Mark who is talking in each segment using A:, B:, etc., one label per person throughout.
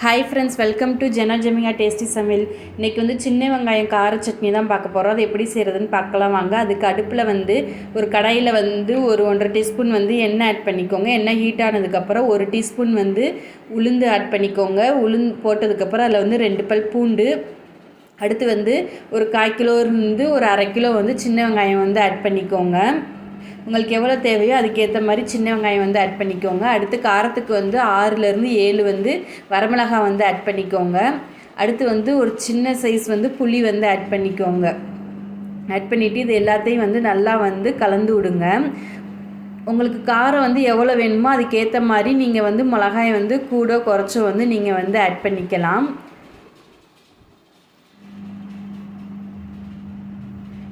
A: Hi friends, welcome to Jeno Jemika tasty Samayal. இன்றைக்கி வந்து சின்ன வெங்காயம் கார சட்னி தான் பார்க்க போகிறோம். அது எப்படி செய்கிறதுன்னு பார்க்கலாம் வாங்க. அதுக்கு அடுப்பில் வந்து ஒரு கடாயில் வந்து ஒரு 1.5 டீஸ்பூன் வந்து எண்ணெய் ஆட் பண்ணிக்கோங்க. எண்ணெய் ஹீட் ஆனதுக்கப்புறம் 1 டீஸ்பூன் வந்து உளுந்து ஆட் பண்ணிக்கோங்க. உளுந்து போட்டதுக்கப்புறம் அதில் வந்து 2 பல் பூண்டு, அடுத்து வந்து ஒரு 1/4 கிலோ இருந்து ஒரு 1/2 கிலோ வந்து சின்ன வெங்காயம் வந்து ஆட் பண்ணிக்கோங்க. உங்களுக்கு எவ்வளோ தேவையோ அதுக்கேற்ற மாதிரி சின்ன வெங்காயம் வந்து ஆட் பண்ணிக்கோங்க. அடுத்து காரத்துக்கு வந்து 6லேருந்து 7 வந்து வரமிளகாய் வந்து ஆட் பண்ணிக்கோங்க. அடுத்து வந்து ஒரு சின்ன சைஸ் வந்து புளி வந்து ஆட் பண்ணிக்கோங்க. ஆட் பண்ணிவிட்டு இது எல்லாத்தையும் வந்து நல்லா வந்து கலந்து விடுங்க. உங்களுக்கு காரம் வந்து எவ்வளோ வேணுமோ அதுக்கேற்ற மாதிரி நீங்கள் வந்து மிளகாயை வந்து கூட குறைச்சோ வந்து நீங்கள் வந்து ஆட் பண்ணிக்கலாம்.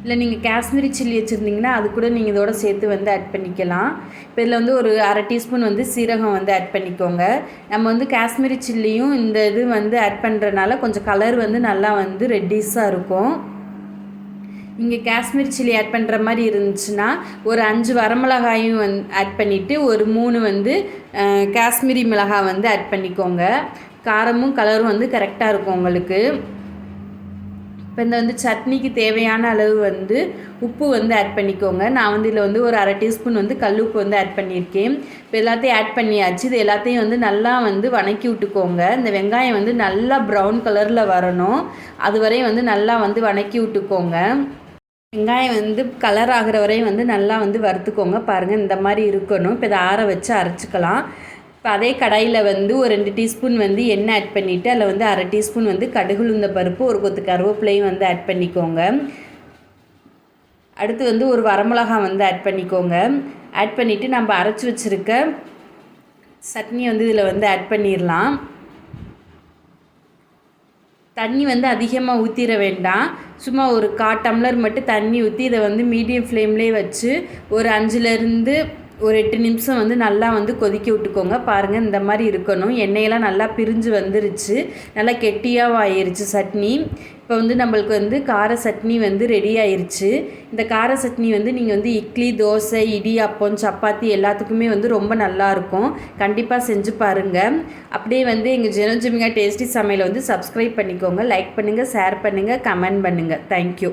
A: இல்லை நீங்கள் காஷ்மீரி சில்லி வச்சுருந்தீங்கன்னா அது கூட நீங்கள் இதோட சேர்த்து வந்து ஆட் பண்ணிக்கலாம். இப்போ இதில் வந்து ஒரு 1/2 டீஸ்பூன் வந்து சீரகம் வந்து ஆட் பண்ணிக்கோங்க. நம்ம வந்து காஷ்மீரி சில்லியும் இந்த இது வந்து ஆட் பண்ணுறதுனால கொஞ்சம் கலர் வந்து நல்லா வந்து ரெட்டிஸாக இருக்கும். இங்கே காஷ்மீரி சில்லி ஆட் பண்ணுற மாதிரி இருந்துச்சுன்னா ஒரு 5 வரமிளகாயும் ஆட் பண்ணிவிட்டு ஒரு 3 வந்து காஷ்மீரி மிளகாய் வந்து ஆட் பண்ணிக்கோங்க. காரமும் கலரும் வந்து கரெக்டாக இருக்கும் உங்களுக்கு. இப்போ இந்த வந்து சட்னிக்கு தேவையான அளவு வந்து உப்பு வந்து ஆட் பண்ணிக்கோங்க. நான் வந்து இதில் வந்து ஒரு 1/2 டீஸ்பூன் வந்து கல் உப்பு வந்து ஆட் பண்ணியிருக்கேன். இப்போ எல்லாத்தையும் ஆட் பண்ணியாச்சு. இது எல்லாத்தையும் வந்து நல்லா வந்து வதக்கி விட்டுக்கோங்க. இந்த வெங்காயம் வந்து நல்லா ப்ரௌன் கலரில் வரணும். அது வரையும் வந்து நல்லா வந்து வதக்கி விட்டுக்கோங்க. வெங்காயம் வந்து கலர் ஆகிற வரையும் வந்து நல்லா வந்து வறுத்துக்கோங்க. பாருங்கள், இந்த மாதிரி இருக்கணும். இப்போ இதை ஆற வச்சு அரைச்சிக்கலாம். இப்போ அதே கடாயில் வந்து ஒரு 2 டீஸ்பூன் வந்து எண்ணெய் ஆட் பண்ணிவிட்டு அதில் வந்து 1/2 டீஸ்பூன் வந்து கடுகு உளுந்த பருப்பு, ஒரு கொத்து கருவேப்பிலையும் வந்து ஆட் பண்ணிக்கோங்க. அடுத்து வந்து ஒரு வரமிளகாய் வந்து ஆட் பண்ணிக்கோங்க. ஆட் பண்ணிவிட்டு நம்ம அரைச்சி வச்சுருக்க சட்னி வந்து இதில் வந்து ஆட் பண்ணிடலாம். தண்ணி வந்து அதிகமாக ஊற்றிட வேண்டாம். சும்மா ஒரு 1/4 டம்ளர் மட்டும் தண்ணி ஊற்றி இதை வந்து மீடியம் ஃப்ளேம்லேயே வச்சு ஒரு 5லேருந்து ஒரு 8 நிமிஷம் வந்து நல்லா வந்து கொதிக்க விட்டுக்கோங்க. பாருங்கள், இந்த மாதிரி இருக்கணும். எண்ணெயெல்லாம் நல்லா பிரிஞ்சு வந்துருச்சு. நல்லா கெட்டியாக ஆயிடுச்சு சட்னி. இப்போ வந்து நம்மளுக்கு வந்து கார சட்னி வந்து ரெடி ஆயிடுச்சு. இந்த கார சட்னி வந்து நீங்கள் வந்து இட்லி, தோசை, இடியாப்பம், சப்பாத்தி எல்லாத்துக்குமே வந்து ரொம்ப நல்லாயிருக்கும். கண்டிப்பாக செஞ்சு பாருங்கள். அப்படியே வந்து எங்கள் ஜெனோ ஜெமிகா டேஸ்டி சமையலை வந்து சப்ஸ்கிரைப் பண்ணிக்கோங்க. லைக் பண்ணுங்கள், ஷேர் பண்ணுங்கள், கமெண்ட் பண்ணுங்கள். தேங்க்யூ.